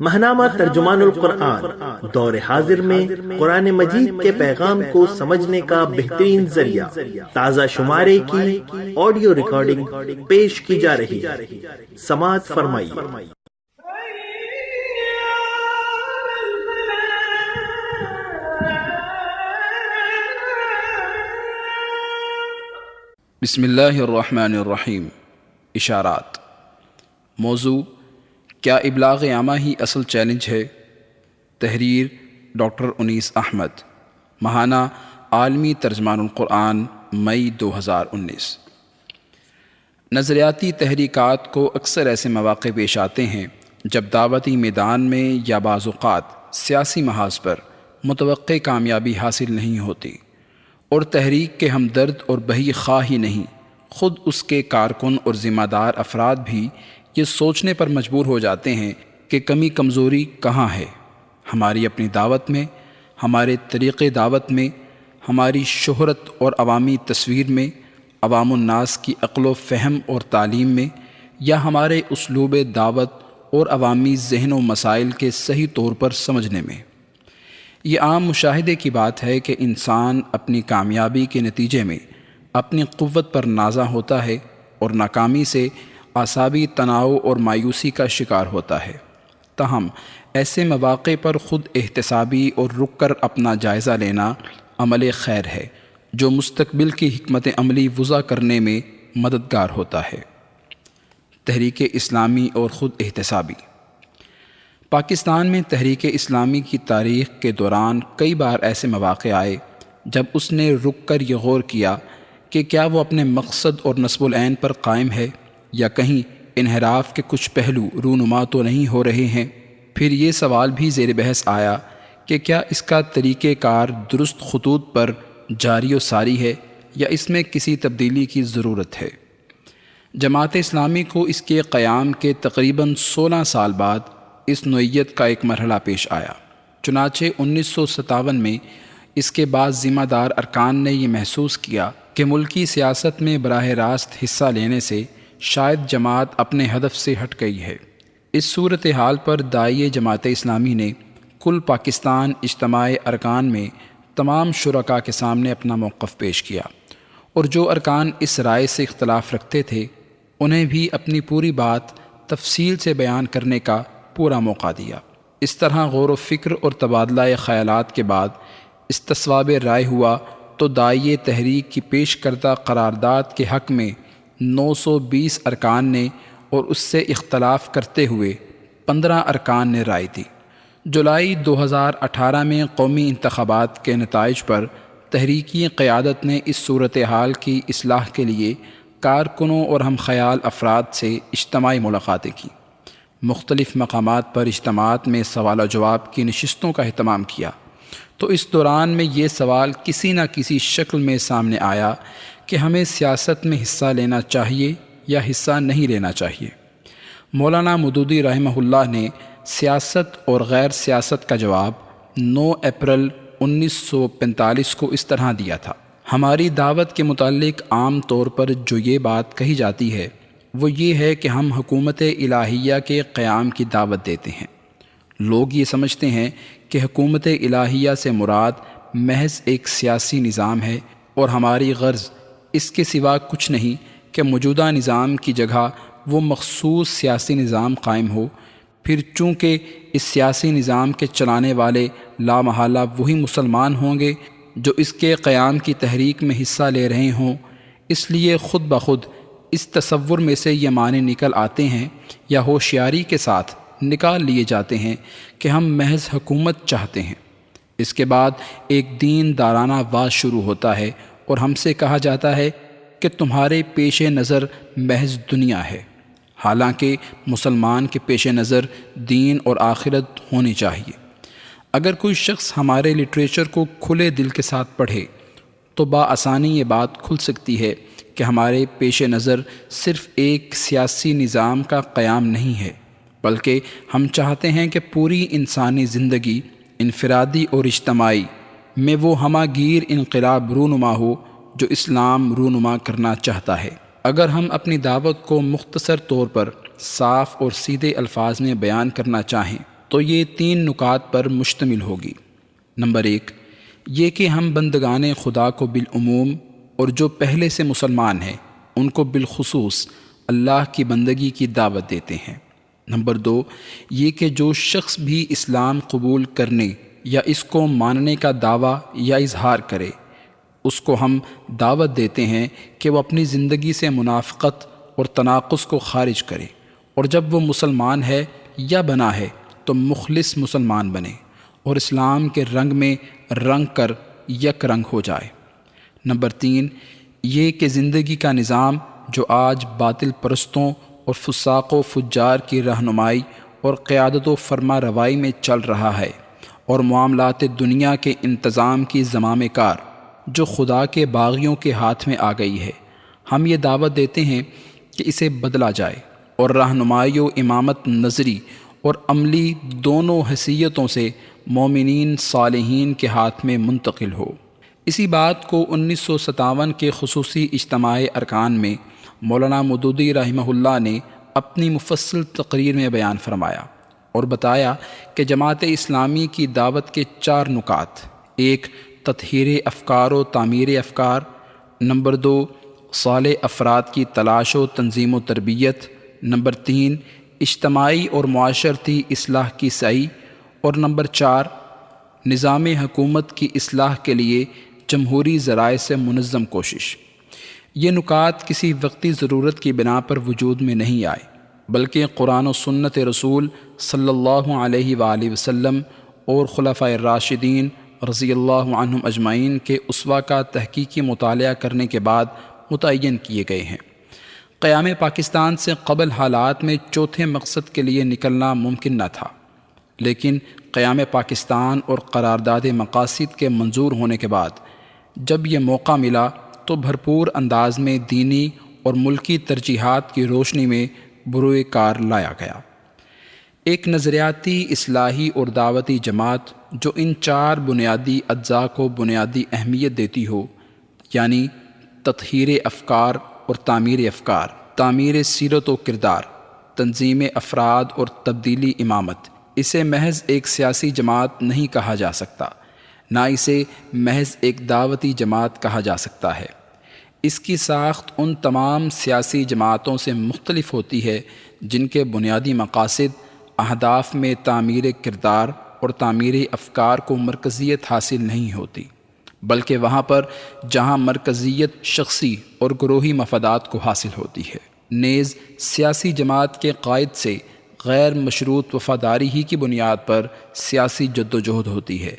ماہنامہ ترجمان القرآن دور حاضر میں قرآن مجید کے پیغام کو سمجھنے کا بہترین ذریعہ تازہ شمارے کی آڈیو ریکارڈنگ پیش کی جا رہی ہے، سماعت فرمائیے۔ بسم اللہ الرحمن الرحیم۔ اشارات۔ موضوع: کیا ابلاغ عامہ ہی اصل چیلنج ہے؟ تحریر: ڈاکٹر انیس احمد۔ ماہانہ عالمی ترجمان القرآن، مئی 2019۔ نظریاتی تحریکات کو اکثر ایسے مواقع پیش آتے ہیں جب دعوتی میدان میں یا بعض اوقات سیاسی محاذ پر متوقع کامیابی حاصل نہیں ہوتی، اور تحریک کے ہمدرد اور بہی خواہ ہی نہیں، خود اس کے کارکن اور ذمہ دار افراد بھی یہ سوچنے پر مجبور ہو جاتے ہیں کہ کمی کمزوری کہاں ہے، ہماری اپنی دعوت میں، ہمارے طریقے دعوت میں، ہماری شہرت اور عوامی تصویر میں، عوام الناس کی عقل و فہم اور تعلیم میں، یا ہمارے اسلوب دعوت اور عوامی ذہن و مسائل کے صحیح طور پر سمجھنے میں۔ یہ عام مشاہدے کی بات ہے کہ انسان اپنی کامیابی کے نتیجے میں اپنی قوت پر نازاں ہوتا ہے اور ناکامی سے اعصابی تناؤ اور مایوسی کا شکار ہوتا ہے۔ تاہم ایسے مواقع پر خود احتسابی اور رک کر اپنا جائزہ لینا عمل خیر ہے، جو مستقبل کی حکمت عملی وضع کرنے میں مددگار ہوتا ہے۔ تحریک اسلامی اور خود احتسابی۔ پاکستان میں تحریک اسلامی کی تاریخ کے دوران کئی بار ایسے مواقع آئے جب اس نے رک کر یہ غور کیا کہ کیا وہ اپنے مقصد اور نصب العین پر قائم ہے، یا کہیں انحراف کے کچھ پہلو رونما تو نہیں ہو رہے ہیں۔ پھر یہ سوال بھی زیر بحث آیا کہ کیا اس کا طریقہ کار درست خطوط پر جاری و ساری ہے، یا اس میں کسی تبدیلی کی ضرورت ہے۔ جماعت اسلامی کو اس کے قیام کے تقریباً 16 سال بعد اس نوعیت کا ایک مرحلہ پیش آیا۔ چنانچہ 1957 میں اس کے بعض ذمہ دار ارکان نے یہ محسوس کیا کہ ملکی سیاست میں براہ راست حصہ لینے سے شاید جماعت اپنے ہدف سے ہٹ گئی ہے۔ اس صورتحال پر داعیہ جماعت اسلامی نے کل پاکستان اجتماع ارکان میں تمام شرکاء کے سامنے اپنا موقف پیش کیا، اور جو ارکان اس رائے سے اختلاف رکھتے تھے انہیں بھی اپنی پوری بات تفصیل سے بیان کرنے کا پورا موقع دیا۔ اس طرح غور و فکر اور تبادلہ خیالات کے بعد استصواب رائے ہوا تو داعیہ تحریک کی پیش کردہ قرارداد کے حق میں 920 ارکان نے اور اس سے اختلاف کرتے ہوئے 15 ارکان نے رائے دی۔ جولائی 2018 میں قومی انتخابات کے نتائج پر تحریکی قیادت نے اس صورتحال کی اصلاح کے لیے کارکنوں اور ہم خیال افراد سے اجتماعی ملاقاتیں کی، مختلف مقامات پر اجتماعات میں سوال و جواب کی نشستوں کا اہتمام کیا۔ تو اس دوران میں یہ سوال کسی نہ کسی شکل میں سامنے آیا کہ ہمیں سیاست میں حصہ لینا چاہیے یا حصہ نہیں لینا چاہیے۔ مولانا مودودی رحمہ اللہ نے سیاست اور غیر سیاست کا جواب 9 اپریل 1945 کو اس طرح دیا تھا: ہماری دعوت کے متعلق عام طور پر جو یہ بات کہی جاتی ہے وہ یہ ہے کہ ہم حکومت الہیہ کے قیام کی دعوت دیتے ہیں۔ لوگ یہ سمجھتے ہیں کہ حکومت الہیہ سے مراد محض ایک سیاسی نظام ہے، اور ہماری غرض اس کے سوا کچھ نہیں کہ موجودہ نظام کی جگہ وہ مخصوص سیاسی نظام قائم ہو۔ پھر چونکہ اس سیاسی نظام کے چلانے والے لامحالہ وہی مسلمان ہوں گے جو اس کے قیام کی تحریک میں حصہ لے رہے ہوں، اس لیے خود بخود اس تصور میں سے یہ معنی نکل آتے ہیں یا ہوشیاری کے ساتھ نکال لیے جاتے ہیں کہ ہم محض حکومت چاہتے ہیں۔ اس کے بعد ایک دین دارانہ واز شروع ہوتا ہے اور ہم سے کہا جاتا ہے کہ تمہارے پیش نظر محض دنیا ہے، حالانکہ مسلمان کے پیش نظر دین اور آخرت ہونی چاہیے۔ اگر کوئی شخص ہمارے لٹریچر کو کھلے دل کے ساتھ پڑھے تو بآسانی یہ بات کھل سکتی ہے کہ ہمارے پیش نظر صرف ایک سیاسی نظام کا قیام نہیں ہے، بلکہ ہم چاہتے ہیں کہ پوری انسانی زندگی انفرادی اور اجتماعی میں وہ ہمہ گیر انقلاب رونما ہو جو اسلام رونما کرنا چاہتا ہے۔ اگر ہم اپنی دعوت کو مختصر طور پر صاف اور سیدھے الفاظ میں بیان کرنا چاہیں تو یہ 3 نکات پر مشتمل ہوگی۔ نمبر 1، یہ کہ ہم بندگان خدا کو بالعموم اور جو پہلے سے مسلمان ہیں ان کو بالخصوص اللہ کی بندگی کی دعوت دیتے ہیں۔ نمبر 2، یہ کہ جو شخص بھی اسلام قبول کرنے یا اس کو ماننے کا دعویٰ یا اظہار کرے اس کو ہم دعوت دیتے ہیں کہ وہ اپنی زندگی سے منافقت اور تناقض کو خارج کرے، اور جب وہ مسلمان ہے یا بنا ہے تو مخلص مسلمان بنے اور اسلام کے رنگ میں رنگ کر یک رنگ ہو جائے۔ نمبر 3، یہ کہ زندگی کا نظام جو آج باطل پرستوں اور فساق و فجار کی رہنمائی اور قیادت و فرما روائی میں چل رہا ہے، اور معاملات دنیا کے انتظام کی زمام کار جو خدا کے باغیوں کے ہاتھ میں آ گئی ہے، ہم یہ دعوت دیتے ہیں کہ اسے بدلا جائے اور رہنمائی و امامت نظری اور عملی دونوں حیثیتوں سے مومنین صالحین کے ہاتھ میں منتقل ہو۔ اسی بات کو 1957 کے خصوصی اجتماع ارکان میں مولانا مودودی رحمہ اللہ نے اپنی مفصل تقریر میں بیان فرمایا اور بتایا کہ جماعت اسلامی کی دعوت کے 4 نکات: 1، تطہیر افکار و تعمیر افکار، نمبر 2، صالح افراد کی تلاش و تنظیم و تربیت، نمبر 3، اجتماعی اور معاشرتی اصلاح کی سعی، اور نمبر 4، نظام حکومت کی اصلاح کے لیے جمہوری ذرائع سے منظم کوشش۔ یہ نکات کسی وقتی ضرورت کی بنا پر وجود میں نہیں آئے، بلکہ قرآن و سنت رسول صلی اللہ علیہ وآلہ وسلم اور خلفائے الراشدین رضی اللہ عنہم اجمعین کے اسوہ کا تحقیقی مطالعہ کرنے کے بعد متعین کیے گئے ہیں۔ قیام پاکستان سے قبل حالات میں چوتھے مقصد کے لیے نکلنا ممکن نہ تھا، لیکن قیام پاکستان اور قرارداد مقاصد کے منظور ہونے کے بعد جب یہ موقع ملا تو بھرپور انداز میں دینی اور ملکی ترجیحات کی روشنی میں بروئے کار لایا گیا۔ ایک نظریاتی، اصلاحی اور دعوتی جماعت جو ان 4 بنیادی اجزاء کو بنیادی اہمیت دیتی ہو، یعنی تطہیر افکار اور تعمیر افکار، تعمیر سیرت و کردار، تنظیم افراد اور تبدیلی امامت، اسے محض ایک سیاسی جماعت نہیں کہا جا سکتا، نہ اسے محض ایک دعوتی جماعت کہا جا سکتا ہے۔ اس کی ساخت ان تمام سیاسی جماعتوں سے مختلف ہوتی ہے جن کے بنیادی مقاصد، اہداف میں تعمیر کردار اور تعمیر افکار کو مرکزیت حاصل نہیں ہوتی، بلکہ وہاں پر جہاں مرکزیت شخصی اور گروہی مفادات کو حاصل ہوتی ہے، نیز سیاسی جماعت کے قائد سے غیر مشروط وفاداری ہی کی بنیاد پر سیاسی جدوجہد ہوتی ہے،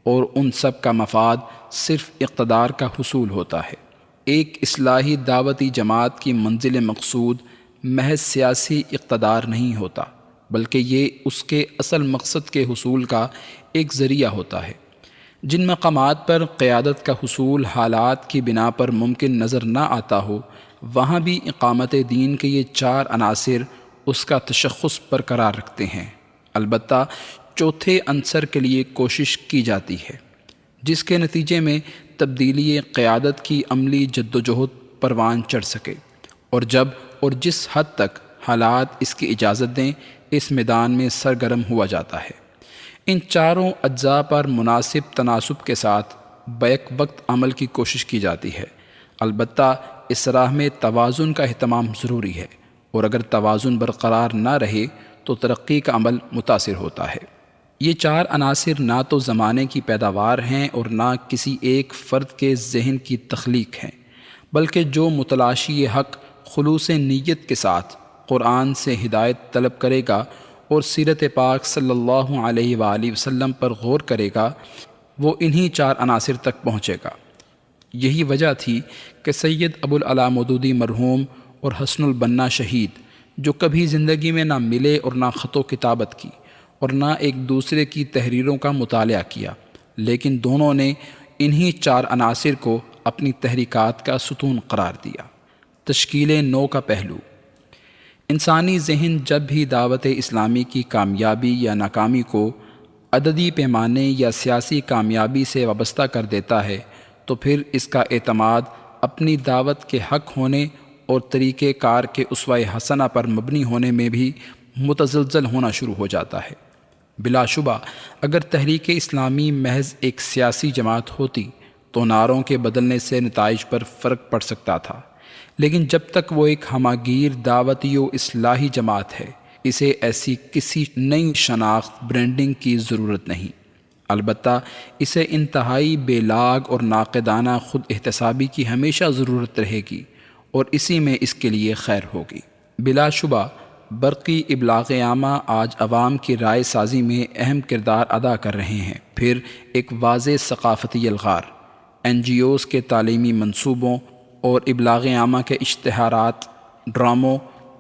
اور ان سب کا مفاد صرف اقتدار کا حصول ہوتا ہے۔ ایک اصلاحی دعوتی جماعت کی منزل مقصود محض سیاسی اقتدار نہیں ہوتا، بلکہ یہ اس کے اصل مقصد کے حصول کا ایک ذریعہ ہوتا ہے۔ جن مقامات پر قیادت کا حصول حالات کی بنا پر ممکن نظر نہ آتا ہو، وہاں بھی اقامت دین کے یہ 4 عناصر اس کا تشخص برقرار رکھتے ہیں۔ البتہ چوتھے عنصر کے لیے کوشش کی جاتی ہے، جس کے نتیجے میں تبدیلی قیادت کی عملی جدوجہد پروان چڑھ سکے، اور جب اور جس حد تک حالات اس کی اجازت دیں اس میدان میں سرگرم ہوا جاتا ہے۔ ان 4 اجزاء پر مناسب تناسب کے ساتھ بیک وقت عمل کی کوشش کی جاتی ہے، البتہ اس راہ میں توازن کا اہتمام ضروری ہے، اور اگر توازن برقرار نہ رہے تو ترقی کا عمل متاثر ہوتا ہے۔ یہ 4 عناصر نہ تو زمانے کی پیداوار ہیں اور نہ کسی ایک فرد کے ذہن کی تخلیق ہیں، بلکہ جو متلاشی حق خلوص نیت کے ساتھ قرآن سے ہدایت طلب کرے گا اور سیرت پاک صلی اللہ علیہ وآلہ وسلم پر غور کرے گا، وہ انہی 4 عناصر تک پہنچے گا۔ یہی وجہ تھی کہ سید ابو العلا مودودی مرحوم اور حسن البنا شہید، جو کبھی زندگی میں نہ ملے اور نہ خط و کتابت کی اور نہ ایک دوسرے کی تحریروں کا مطالعہ کیا، لیکن دونوں نے انہی 4 عناصر کو اپنی تحریکات کا ستون قرار دیا۔ تشکیل نو کا پہلو: انسانی ذہن جب بھی دعوت اسلامی کی کامیابی یا ناکامی کو عددی پیمانے یا سیاسی کامیابی سے وابستہ کر دیتا ہے تو پھر اس کا اعتماد اپنی دعوت کے حق ہونے اور طریقہ کار کے اسوہ حسنہ پر مبنی ہونے میں بھی متزلزل ہونا شروع ہو جاتا ہے۔ بلا شبہ اگر تحریک اسلامی محض ایک سیاسی جماعت ہوتی تو نعروں کے بدلنے سے نتائج پر فرق پڑ سکتا تھا، لیکن جب تک وہ ایک ہماگیر دعوتی و اصلاحی جماعت ہے، اسے ایسی کسی نئی شناخت برانڈنگ کی ضرورت نہیں۔ البتہ اسے انتہائی بے لاگ اور ناقدانہ خود احتسابی کی ہمیشہ ضرورت رہے گی، اور اسی میں اس کے لیے خیر ہوگی۔ بلا شبہ برقی ابلاغ عامہ آج عوام کی رائے سازی میں اہم کردار ادا کر رہے ہیں۔ پھر ایک واضح ثقافتی الغار NGOs کے تعلیمی منصوبوں اور ابلاغ عامہ کے اشتہارات، ڈراموں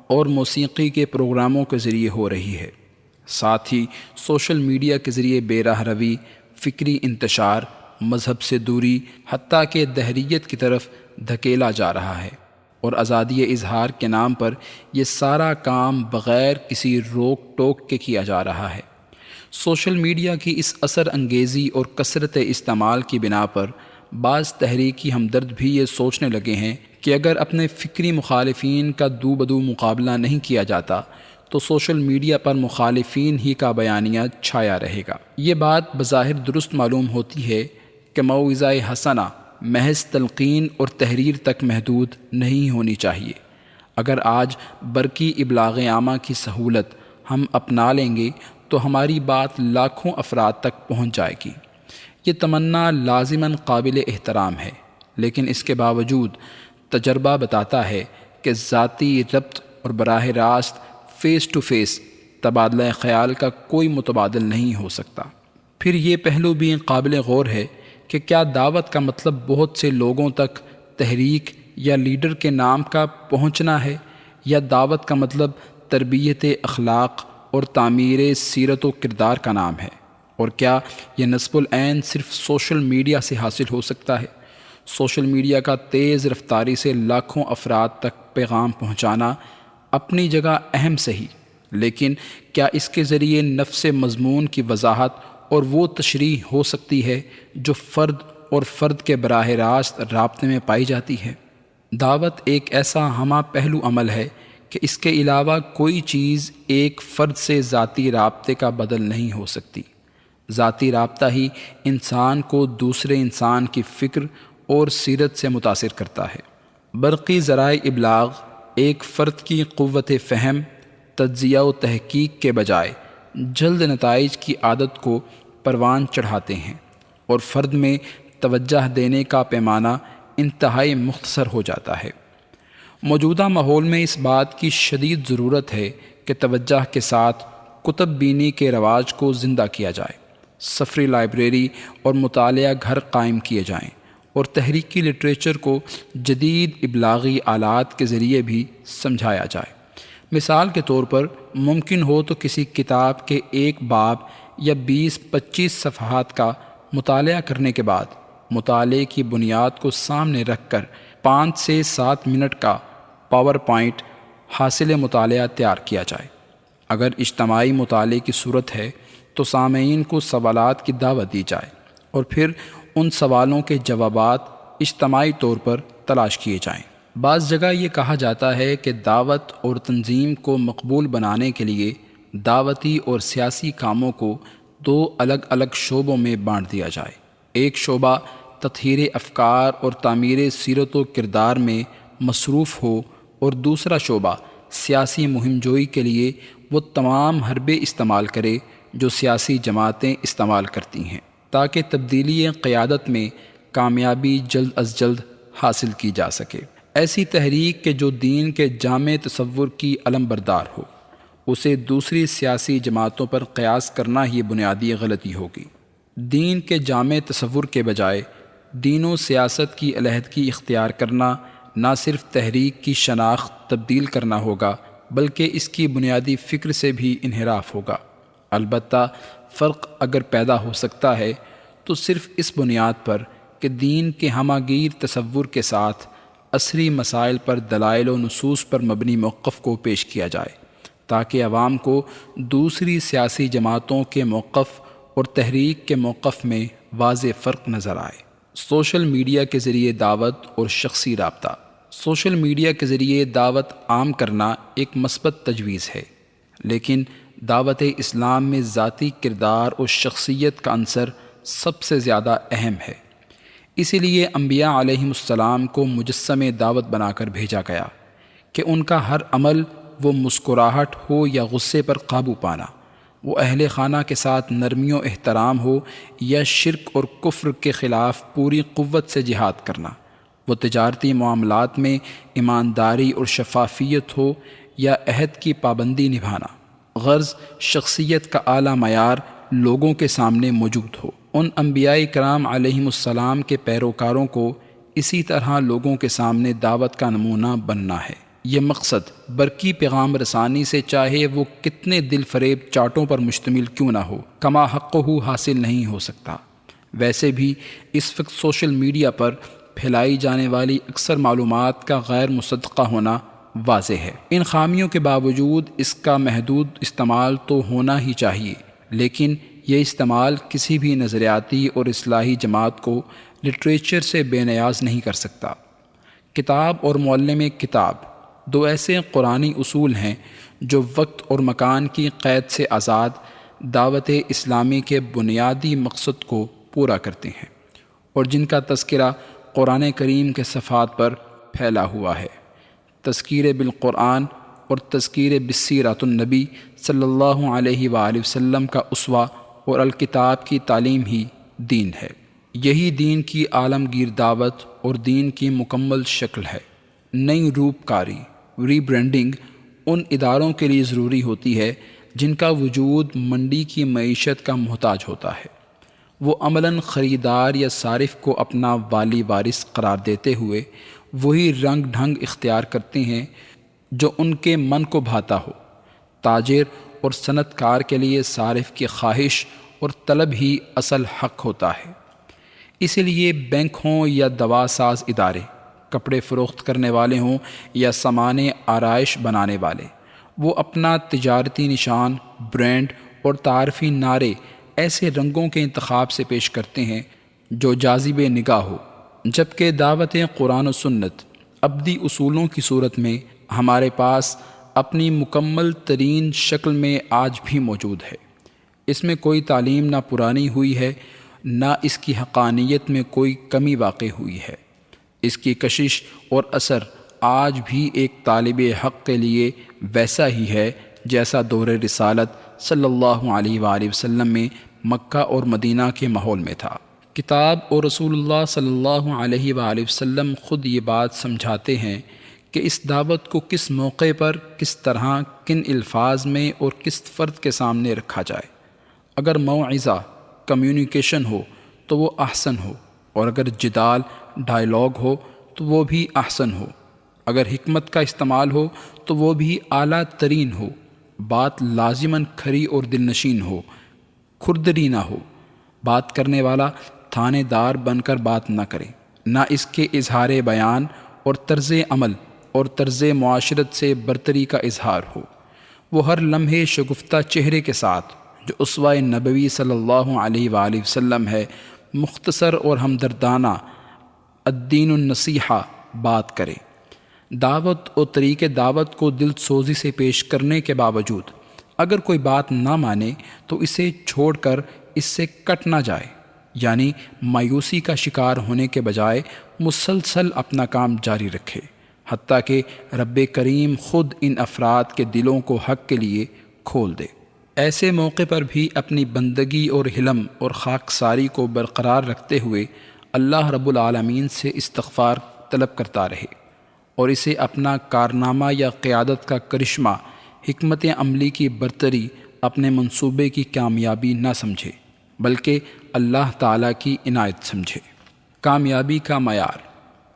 اور موسیقی کے پروگراموں کے ذریعے ہو رہی ہے۔ ساتھ ہی سوشل میڈیا کے ذریعے بے راہ روی، فکری انتشار، مذہب سے دوری، حتیٰ کہ دہریت کی طرف دھکیلا جا رہا ہے، اور آزادی اظہار کے نام پر یہ سارا کام بغیر کسی روک ٹوک کے کیا جا رہا ہے۔ سوشل میڈیا کی اس اثر انگیزی اور کثرت استعمال کی بنا پر بعض تحریکی ہمدرد بھی یہ سوچنے لگے ہیں کہ اگر اپنے فکری مخالفین کا دو بدو مقابلہ نہیں کیا جاتا تو سوشل میڈیا پر مخالفین ہی کا بیانیہ چھایا رہے گا۔ یہ بات بظاہر درست معلوم ہوتی ہے کہ موعظہ حسنہ محض تلقین اور تحریر تک محدود نہیں ہونی چاہیے۔ اگر آج برقی ابلاغ عامہ کی سہولت ہم اپنا لیں گے تو ہماری بات لاکھوں افراد تک پہنچ جائے گی۔ یہ تمنا لازماً قابل احترام ہے، لیکن اس کے باوجود تجربہ بتاتا ہے کہ ذاتی ربط اور براہ راست فیس ٹو فیس تبادلہ خیال کا کوئی متبادل نہیں ہو سکتا۔ پھر یہ پہلو بھی قابل غور ہے کہ کیا دعوت کا مطلب بہت سے لوگوں تک تحریک یا لیڈر کے نام کا پہنچنا ہے، یا دعوت کا مطلب تربیت اخلاق اور تعمیر سیرت و کردار کا نام ہے؟ اور کیا یہ نصب العین صرف سوشل میڈیا سے حاصل ہو سکتا ہے؟ سوشل میڈیا کا تیز رفتاری سے لاکھوں افراد تک پیغام پہنچانا اپنی جگہ اہم صحیح، لیکن کیا اس کے ذریعے نفس مضمون کی وضاحت اور وہ تشریح ہو سکتی ہے جو فرد اور فرد کے براہ راست رابطے میں پائی جاتی ہے؟ دعوت ایک ایسا ہمہ پہلو عمل ہے کہ اس کے علاوہ کوئی چیز ایک فرد سے ذاتی رابطے کا بدل نہیں ہو سکتی۔ ذاتی رابطہ ہی انسان کو دوسرے انسان کی فکر اور سیرت سے متاثر کرتا ہے۔ برقی ذرائع ابلاغ ایک فرد کی قوت فہم، تجزیہ و تحقیق کے بجائے جلد نتائج کی عادت کو پروان چڑھاتے ہیں، اور فرد میں توجہ دینے کا پیمانہ انتہائی مختصر ہو جاتا ہے۔ موجودہ ماحول میں اس بات کی شدید ضرورت ہے کہ توجہ کے ساتھ کتب بینی کے رواج کو زندہ کیا جائے، سفری لائبریری اور مطالعہ گھر قائم کیے جائیں، اور تحریکی لٹریچر کو جدید ابلاغی آلات کے ذریعے بھی سمجھایا جائے۔ مثال کے طور پر ممکن ہو تو کسی کتاب کے ایک باب یا 20-25 صفحات کا مطالعہ کرنے کے بعد مطالعے کی بنیاد کو سامنے رکھ کر 5 سے 7 منٹ کا پاور پوائنٹ حاصل مطالعہ تیار کیا جائے۔ اگر اجتماعی مطالعے کی صورت ہے تو سامعین کو سوالات کی دعوت دی جائے، اور پھر ان سوالوں کے جوابات اجتماعی طور پر تلاش کیے جائیں۔ بعض جگہ یہ کہا جاتا ہے کہ دعوت اور تنظیم کو مقبول بنانے کے لیے دعوتی اور سیاسی کاموں کو 2 الگ الگ شعبوں میں بانٹ دیا جائے۔ ایک شعبہ تطہیر افکار اور تعمیر سیرت و کردار میں مصروف ہو، اور دوسرا شعبہ سیاسی مہم جوئی کے لیے وہ تمام حربے استعمال کرے جو سیاسی جماعتیں استعمال کرتی ہیں، تاکہ تبدیلی قیادت میں کامیابی جلد از جلد حاصل کی جا سکے۔ ایسی تحریک کہ جو دین کے جامع تصور کی علم بردار ہو، اسے دوسری سیاسی جماعتوں پر قیاس کرنا ہی بنیادی غلطی ہوگی۔ دین کے جامع تصور کے بجائے دین و سیاست کی علیحدگی اختیار کرنا نہ صرف تحریک کی شناخت تبدیل کرنا ہوگا، بلکہ اس کی بنیادی فکر سے بھی انحراف ہوگا۔ البتہ فرق اگر پیدا ہو سکتا ہے تو صرف اس بنیاد پر کہ دین کے ہماگیر تصور کے ساتھ عصری مسائل پر دلائل و نصوص پر مبنی موقف کو پیش کیا جائے، تاکہ عوام کو دوسری سیاسی جماعتوں کے موقف اور تحریک کے موقف میں واضح فرق نظر آئے۔ سوشل میڈیا کے ذریعے دعوت اور شخصی رابطہ۔ سوشل میڈیا کے ذریعے دعوت عام کرنا ایک مثبت تجویز ہے، لیکن دعوت اسلام میں ذاتی کردار اور شخصیت کا عنصر سب سے زیادہ اہم ہے۔ اسی لیے انبیاء علیہم السلام کو مجسم دعوت بنا کر بھیجا گیا کہ ان کا ہر عمل، وہ مسکراہٹ ہو یا غصے پر قابو پانا، وہ اہل خانہ کے ساتھ نرمی و احترام ہو یا شرک اور کفر کے خلاف پوری قوت سے جہاد کرنا، وہ تجارتی معاملات میں ایمانداری اور شفافیت ہو یا عہد کی پابندی نبھانا، غرض شخصیت کا اعلیٰ معیار لوگوں کے سامنے موجود ہو۔ ان انبیاء کرام علیہم السلام کے پیروکاروں کو اسی طرح لوگوں کے سامنے دعوت کا نمونہ بننا ہے۔ یہ مقصد برقی پیغام رسانی سے چاہے وہ کتنے دل فریب چاٹوں پر مشتمل کیوں نہ ہو، کما حقہ حاصل نہیں ہو سکتا۔ ویسے بھی اس وقت سوشل میڈیا پر پھیلائی جانے والی اکثر معلومات کا غیر مصدقہ ہونا واضح ہے۔ ان خامیوں کے باوجود اس کا محدود استعمال تو ہونا ہی چاہیے، لیکن یہ استعمال کسی بھی نظریاتی اور اصلاحی جماعت کو لٹریچر سے بے نیاز نہیں کر سکتا۔ کتاب اور معلم کتاب دو ایسے قرآنی اصول ہیں جو وقت اور مکان کی قید سے آزاد دعوت اسلامی کے بنیادی مقصد کو پورا کرتے ہیں، اور جن کا تذکرہ قرآن کریم کے صفحات پر پھیلا ہوا ہے۔ تذکیر بالقرآن اور تذکیر بسیرۃ النبی صلی اللہ علیہ وآلہ وسلم کا اسوہ اور الکتاب کی تعلیم ہی دین ہے۔ یہی دین کی عالمگیر دعوت اور دین کی مکمل شکل ہے۔ نئی روپ کاری، ری برانڈنگ ان اداروں کے لیے ضروری ہوتی ہے جن کا وجود منڈی کی معیشت کا محتاج ہوتا ہے۔ وہ عملاً خریدار یا صارف کو اپنا والی وارث قرار دیتے ہوئے وہی رنگ ڈھنگ اختیار کرتے ہیں جو ان کے من کو بھاتا ہو۔ تاجر اور صنعت کار کے لیے صارف کی خواہش اور طلب ہی اصل حق ہوتا ہے۔ اسی لیے بینک ہوں یا دوا ساز ادارے، کپڑے فروخت کرنے والے ہوں یا سامان آرائش بنانے والے، وہ اپنا تجارتی نشان، برانڈ اور تعارفی نعرے ایسے رنگوں کے انتخاب سے پیش کرتے ہیں جو جاذب نگاہ ہو، جبکہ دعوت قرآن و سنت ابدی اصولوں کی صورت میں ہمارے پاس اپنی مکمل ترین شکل میں آج بھی موجود ہے۔ اس میں کوئی تعلیم نہ پرانی ہوئی ہے، نہ اس کی حقانیت میں کوئی کمی واقع ہوئی ہے۔ اس کی کشش اور اثر آج بھی ایک طالب حق کے لیے ویسا ہی ہے جیسا دور رسالت صلی اللہ علیہ وآلہ وسلم میں مکہ اور مدینہ کے ماحول میں تھا۔ کتاب اور رسول اللہ صلی اللہ علیہ وآلہ وسلم خود یہ بات سمجھاتے ہیں کہ اس دعوت کو کس موقع پر، کس طرح، کن الفاظ میں اور کس فرد کے سامنے رکھا جائے۔ اگر موعظہ، کمیونیکیشن ہو تو وہ احسن ہو، اور اگر جدال، ڈائیلاگ ہو تو وہ بھی احسن ہو، اگر حکمت کا استعمال ہو تو وہ بھی اعلیٰ ترین ہو، بات لازماً کھری اور دل نشین ہو، کھردری نہ ہو، بات کرنے والا تھانے دار بن کر بات نہ کرے، نہ اس کے اظہار بیان اور طرز عمل اور طرز معاشرت سے برتری کا اظہار ہو، وہ ہر لمحے شگفتہ چہرے کے ساتھ جو اسوہ نبوی صلی اللہ علیہ وآلہ وسلم ہے، مختصر اور ہمدردانہ الدین النصیحہ بات کرے۔ دعوت اور طریق دعوت کو دل سوزی سے پیش کرنے کے باوجود اگر کوئی بات نہ مانے تو اسے چھوڑ کر اس سے کٹ نہ جائے، یعنی مایوسی کا شکار ہونے کے بجائے مسلسل اپنا کام جاری رکھے، حتیٰ کہ رب کریم خود ان افراد کے دلوں کو حق کے لیے کھول دے۔ ایسے موقع پر بھی اپنی بندگی اور حلم اور خاکساری کو برقرار رکھتے ہوئے اللہ رب العالمین سے استغفار طلب کرتا رہے، اور اسے اپنا کارنامہ یا قیادت کا کرشمہ، حکمت عملی کی برتری، اپنے منصوبے کی کامیابی نہ سمجھے، بلکہ اللہ تعالیٰ کی عنایت سمجھے۔ کامیابی کا معیار۔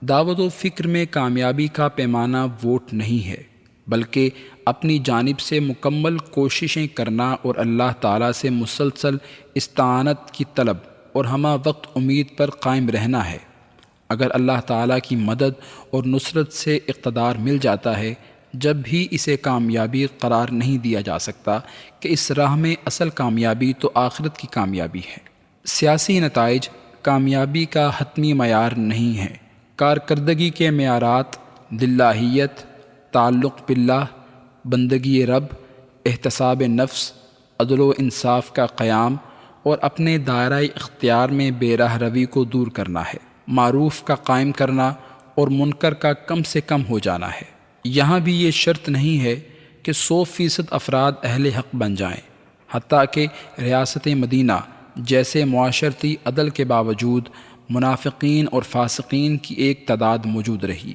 دعوت و فکر میں کامیابی کا پیمانہ ووٹ نہیں ہے، بلکہ اپنی جانب سے مکمل کوششیں کرنا اور اللہ تعالیٰ سے مسلسل استعانت کی طلب اور ہمہ وقت امید پر قائم رہنا ہے۔ اگر اللہ تعالیٰ کی مدد اور نصرت سے اقتدار مل جاتا ہے، جب بھی اسے کامیابی قرار نہیں دیا جا سکتا کہ اس راہ میں اصل کامیابی تو آخرت کی کامیابی ہے۔ سیاسی نتائج کامیابی کا حتمی معیار نہیں ہے۔ کارکردگی کے معیارات للہیت، تعلق باللہ، بندگی رب، احتساب نفس، عدل و انصاف کا قیام اور اپنے دائرہ اختیار میں بے راہ روی کو دور کرنا ہے، معروف کا قائم کرنا اور منکر کا کم سے کم ہو جانا ہے۔ یہاں بھی یہ شرط نہیں ہے کہ 100% افراد اہل حق بن جائیں، حتیٰ کہ ریاست مدینہ جیسے معاشرتی عدل کے باوجود منافقین اور فاسقین کی ایک تعداد موجود رہی۔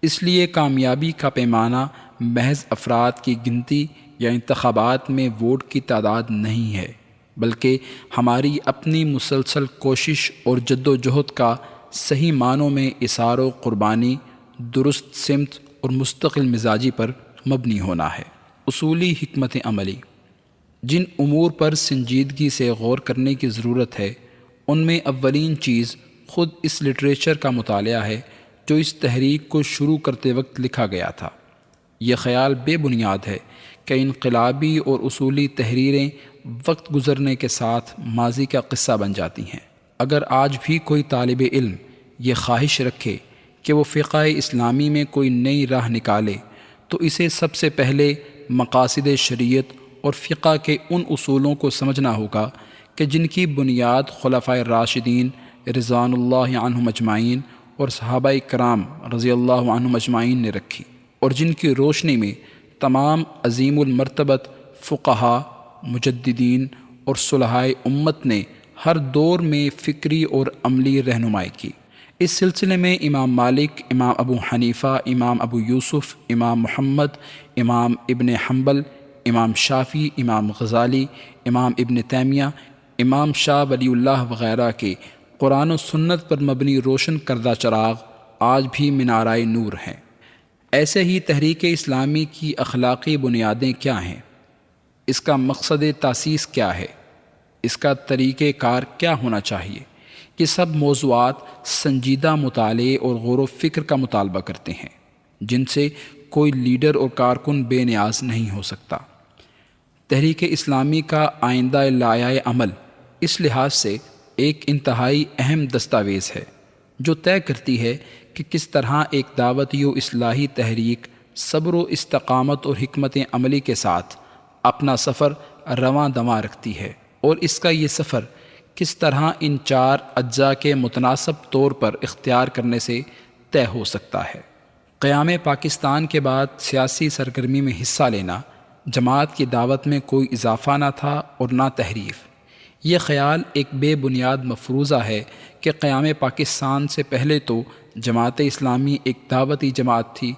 اس لیے کامیابی کا پیمانہ محض افراد کی گنتی یا انتخابات میں ووٹ کی تعداد نہیں ہے، بلکہ ہماری اپنی مسلسل کوشش اور جد و جہد کا صحیح معنوں میں اثار و قربانی، درست سمت اور مستقل مزاجی پر مبنی ہونا ہے۔ اصولی حکمت عملی: جن امور پر سنجیدگی سے غور کرنے کی ضرورت ہے، ان میں اولین چیز خود اس لٹریچر کا مطالعہ ہے جو اس تحریک کو شروع کرتے وقت لکھا گیا تھا۔ یہ خیال بے بنیاد ہے کہ انقلابی اور اصولی تحریریں وقت گزرنے کے ساتھ ماضی کا قصہ بن جاتی ہیں۔ اگر آج بھی کوئی طالب علم یہ خواہش رکھے کہ وہ فقہ اسلامی میں کوئی نئی راہ نکالے، تو اسے سب سے پہلے مقاصد شریعت اور فقہ کے ان اصولوں کو سمجھنا ہوگا کہ جن کی بنیاد خلفائے راشدین رضوان اللہ عنہم اجمعین اور صحابہ کرام رضی اللہ عنہم اجمعین نے رکھی، اور جن کی روشنی میں تمام عظیم المرتبت فقہا، مجددین اور صلحائے امت نے ہر دور میں فکری اور عملی رہنمائی کی۔ اس سلسلے میں امام مالک، امام ابو حنیفہ، امام ابو یوسف، امام محمد، امام ابن حنبل، امام شافعی، امام غزالی، امام ابن تیمیہ، امام شاہ ولی اللہ وغیرہ کے قرآن و سنت پر مبنی روشن کردہ چراغ آج بھی منارۂ نور ہیں۔ ایسے ہی تحریک اسلامی کی اخلاقی بنیادیں کیا ہیں؟ اس کا مقصد تاسیس کیا ہے؟ اس کا طریقہ کار کیا ہونا چاہیے؟ یہ سب موضوعات سنجیدہ مطالعے اور غور و فکر کا مطالبہ کرتے ہیں، جن سے کوئی لیڈر اور کارکن بے نیاز نہیں ہو سکتا۔ تحریک اسلامی کا آئندہ لائحہ عمل اس لحاظ سے ایک انتہائی اہم دستاویز ہے جو طے کرتی ہے کہ کس طرح ایک دعوتی و اصلاحی تحریک صبر و استقامت اور حکمت عملی کے ساتھ اپنا سفر رواں دواں رکھتی ہے، اور اس کا یہ سفر کس طرح ان 4 اجزاء کے متناسب طور پر اختیار کرنے سے طے ہو سکتا ہے۔ قیام پاکستان کے بعد سیاسی سرگرمی میں حصہ لینا جماعت کی دعوت میں کوئی اضافہ نہ تھا اور نہ تحریف۔ یہ خیال ایک بے بنیاد مفروضہ ہے کہ قیام پاکستان سے پہلے تو جماعت اسلامی ایک دعوتی جماعت تھی،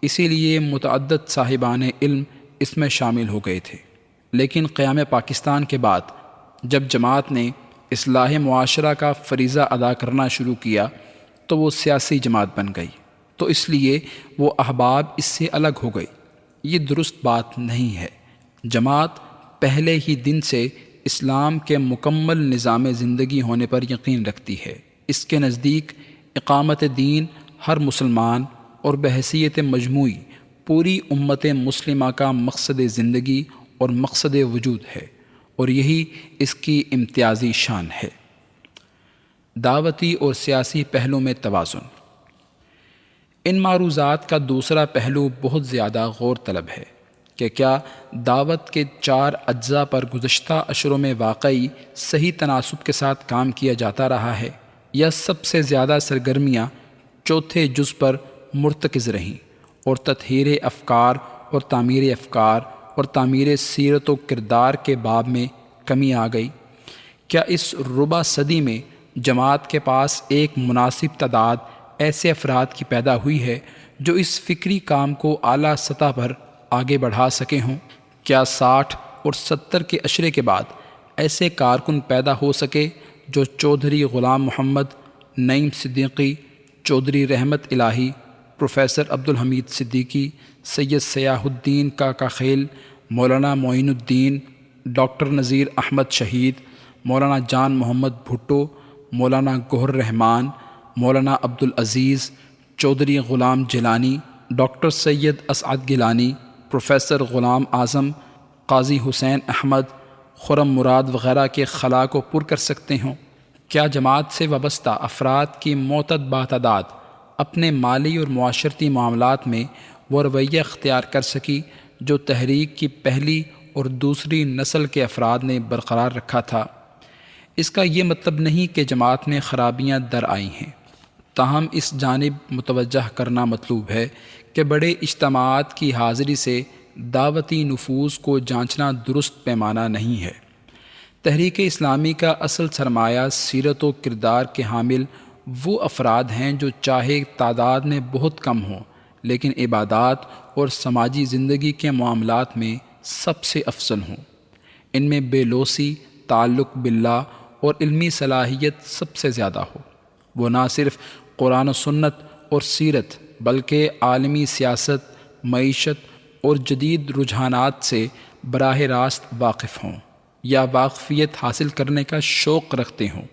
اسی لیے متعدد صاحبان علم اس میں شامل ہو گئے تھے، لیکن قیام پاکستان کے بعد جب جماعت نے اصلاح معاشرہ کا فریضہ ادا کرنا شروع کیا تو وہ سیاسی جماعت بن گئی، تو اس لیے وہ احباب اس سے الگ ہو گئی۔ یہ درست بات نہیں ہے۔ جماعت پہلے ہی دن سے اسلام کے مکمل نظام زندگی ہونے پر یقین رکھتی ہے۔ اس کے نزدیک اقامت دین ہر مسلمان اور بحیثیت مجموعی پوری امت مسلمہ کا مقصد زندگی اور مقصد وجود ہے، اور یہی اس کی امتیازی شان ہے۔ دعوتی اور سیاسی پہلو میں توازن۔ ان معروضات کا دوسرا پہلو بہت زیادہ غور طلب ہے کہ کیا دعوت کے 4 اجزاء پر گزشتہ اشروں میں واقعی صحیح تناسب کے ساتھ کام کیا جاتا رہا ہے، یا سب سے زیادہ سرگرمیاں چوتھے جز پر مرتکز رہیں اور تطہیر افکار اور تعمیر سیرت و کردار کے باب میں کمی آ گئی؟ کیا اس ربع صدی میں جماعت کے پاس ایک مناسب تعداد ایسے افراد کی پیدا ہوئی ہے جو اس فکری کام کو اعلیٰ سطح پر آگے بڑھا سکے ہوں؟ کیا 60 اور 70 کے عشرے کے بعد ایسے کارکن پیدا ہو سکے جو چودھری غلام محمد، نعیم صدیقی، چودھری رحمت الہی، پروفیسر عبدالحمید صدیقی، سید سیاح الدین کاکا خیل، مولانا معین الدین، ڈاکٹر نذیر احمد شہید، مولانا جان محمد بھٹو، مولانا گوہر رحمان، مولانا عبدالعزیز، چودھری غلام جیلانی، ڈاکٹر سید اسعد گیلانی، پروفیسر غلام اعظم، قاضی حسین احمد، خرم مراد وغیرہ کے خلا کو پر کر سکتے ہوں؟ کیا جماعت سے وابستہ افراد کی معتد باتعداد اپنے مالی اور معاشرتی معاملات میں وہ رویہ اختیار کر سکی جو تحریک کی پہلی اور دوسری نسل کے افراد نے برقرار رکھا تھا۔ اس کا یہ مطلب نہیں کہ جماعت میں خرابیاں در آئی ہیں، تاہم اس جانب متوجہ کرنا مطلوب ہے کہ بڑے اجتماعات کی حاضری سے دعوتی نفوذ کو جانچنا درست پیمانہ نہیں ہے۔ تحریک اسلامی کا اصل سرمایہ سیرت و کردار کے حامل وہ افراد ہیں جو چاہے تعداد میں بہت کم ہوں لیکن عبادات اور سماجی زندگی کے معاملات میں سب سے افضل ہوں۔ ان میں بے لوثی، تعلق باللہ اور علمی صلاحیت سب سے زیادہ ہو۔ وہ نہ صرف قرآن و سنت اور سیرت بلکہ عالمی سیاست، معیشت اور جدید رجحانات سے براہ راست واقف ہوں یا واقفیت حاصل کرنے کا شوق رکھتے ہوں،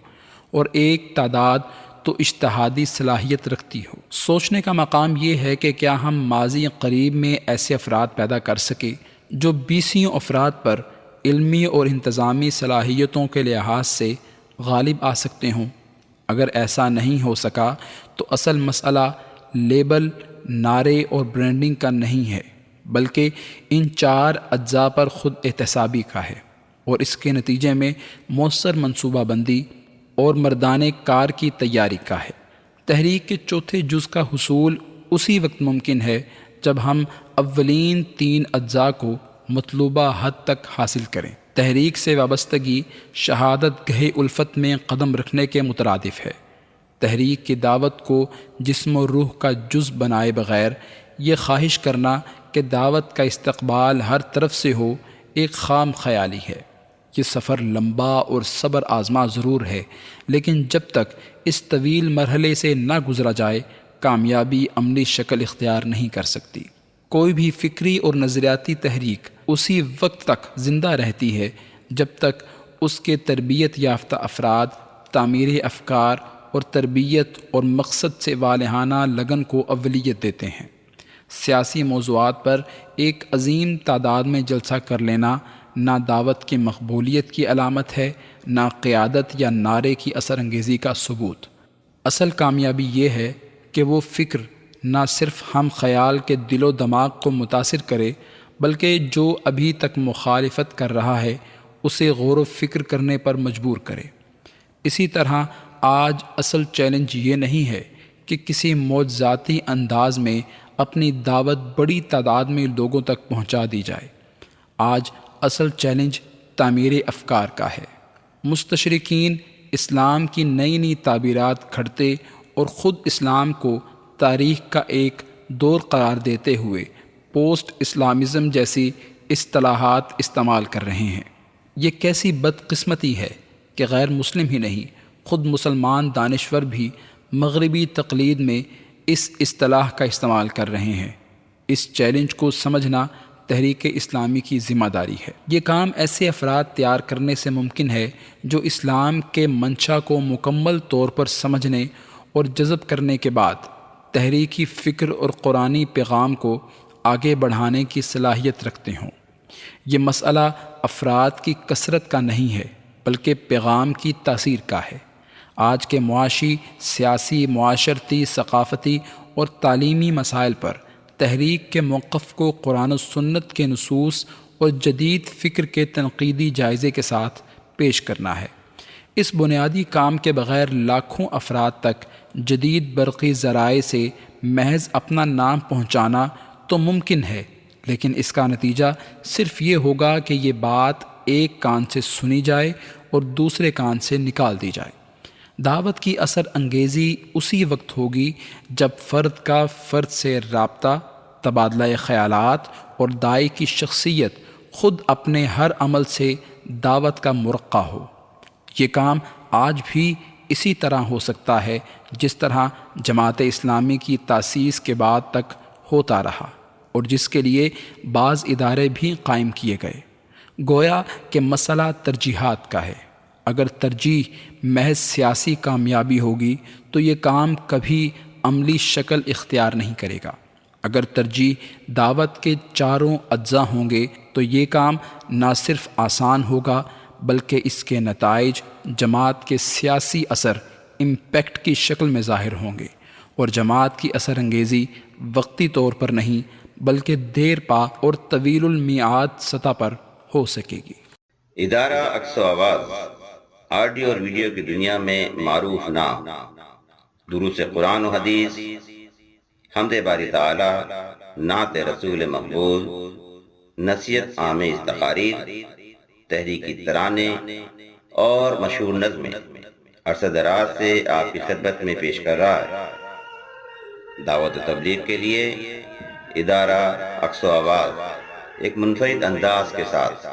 اور ایک تعداد تو اجتہادی صلاحیت رکھتی ہو۔ سوچنے کا مقام یہ ہے کہ کیا ہم ماضی قریب میں ایسے افراد پیدا کر سکے جو 20 افراد پر علمی اور انتظامی صلاحیتوں کے لحاظ سے غالب آ سکتے ہوں؟ اگر ایسا نہیں ہو سکا تو اصل مسئلہ لیبل، نعرے اور برانڈنگ کا نہیں ہے بلکہ ان 4 اجزاء پر خود احتسابی کا ہے، اور اس کے نتیجے میں مؤثر منصوبہ بندی اور مردانہ کار کی تیاری کا ہے۔ تحریک کے چوتھے جز کا حصول اسی وقت ممکن ہے جب ہم اولین 3 اجزاء کو مطلوبہ حد تک حاصل کریں۔ تحریک سے وابستگی شہادت گہے الفت میں قدم رکھنے کے مترادف ہے۔ تحریک کی دعوت کو جسم و روح کا جز بنائے بغیر یہ خواہش کرنا کہ دعوت کا استقبال ہر طرف سے ہو ایک خام خیالی ہے۔ یہ سفر لمبا اور صبر آزما ضرور ہے، لیکن جب تک اس طویل مرحلے سے نہ گزرا جائے کامیابی عملی شکل اختیار نہیں کر سکتی۔ کوئی بھی فکری اور نظریاتی تحریک اسی وقت تک زندہ رہتی ہے جب تک اس کے تربیت یافتہ افراد تعمیر افکار اور تربیت اور مقصد سے والہانہ لگن کو اولیت دیتے ہیں۔ سیاسی موضوعات پر ایک عظیم تعداد میں جلسہ کر لینا نہ دعوت کی مقبولیت کی علامت ہے، نہ قیادت یا نعرے کی اثر انگیزی کا ثبوت۔ اصل کامیابی یہ ہے کہ وہ فکر نہ صرف ہم خیال کے دل و دماغ کو متاثر کرے بلکہ جو ابھی تک مخالفت کر رہا ہے اسے غور و فکر کرنے پر مجبور کرے۔ اسی طرح آج اصل چیلنج یہ نہیں ہے کہ کسی معجزاتی انداز میں اپنی دعوت بڑی تعداد میں لوگوں تک پہنچا دی جائے۔ آج اصل چیلنج تعمیر افکار کا ہے۔ مستشرقین اسلام کی نئی نئی تعبیرات گھڑتے اور خود اسلام کو تاریخ کا ایک دور قرار دیتے ہوئے پوسٹ اسلامزم جیسی اصطلاحات استعمال کر رہے ہیں۔ یہ کیسی بدقسمتی ہے کہ غیر مسلم ہی نہیں، خود مسلمان دانشور بھی مغربی تقلید میں اس اصطلاح کا استعمال کر رہے ہیں۔ اس چیلنج کو سمجھنا تحریک اسلامی کی ذمہ داری ہے۔ یہ کام ایسے افراد تیار کرنے سے ممکن ہے جو اسلام کے منشا کو مکمل طور پر سمجھنے اور جذب کرنے کے بعد تحریکی فکر اور قرآنی پیغام کو آگے بڑھانے کی صلاحیت رکھتے ہوں۔ یہ مسئلہ افراد کی کثرت کا نہیں ہے بلکہ پیغام کی تاثیر کا ہے۔ آج کے معاشی، سیاسی، معاشرتی، ثقافتی اور تعلیمی مسائل پر تحریک کے موقف کو قرآن و سنت کے نصوص اور جدید فکر کے تنقیدی جائزے کے ساتھ پیش کرنا ہے۔ اس بنیادی کام کے بغیر لاکھوں افراد تک جدید برقی ذرائع سے محض اپنا نام پہنچانا تو ممکن ہے، لیکن اس کا نتیجہ صرف یہ ہوگا کہ یہ بات ایک کان سے سنی جائے اور دوسرے کان سے نکال دی جائے۔ دعوت کی اثر انگیزی اسی وقت ہوگی جب فرد کا فرد سے رابطہ، تبادلہ خیالات اور داعی کی شخصیت خود اپنے ہر عمل سے دعوت کا مرقع ہو۔ یہ کام آج بھی اسی طرح ہو سکتا ہے جس طرح جماعت اسلامی کی تاسیس کے بعد تک ہوتا رہا اور جس کے لیے بعض ادارے بھی قائم کیے گئے۔ گویا کہ مسئلہ ترجیحات کا ہے۔ اگر ترجیح محض سیاسی کامیابی ہوگی تو یہ کام کبھی عملی شکل اختیار نہیں کرے گا۔ اگر ترجیح دعوت کے چاروں اجزاء ہوں گے تو یہ کام نہ صرف آسان ہوگا بلکہ اس کے نتائج جماعت کے سیاسی اثر امپیکٹ کی شکل میں ظاہر ہوں گے، اور جماعت کی اثر انگیزی وقتی طور پر نہیں بلکہ دیر پا اور طویل المیعاد سطح پر ہو سکے گی۔ ادارہ عکس و آواز آڈیو اور ویڈیو کی دنیا میں معروف نام، دروس قرآن و حدیث، حمد باری تعالی، نعت رسول مقبول، نصیحت آمیز تقاریر، تحریکی ترانے اور مشہور نظمیں عرصہ دراز سے آپ کی خدمت میں پیش کر رہا ہے۔ دعوت و تبلیغ کے لیے ادارہ عکس و آواز ایک منفرد انداز کے ساتھ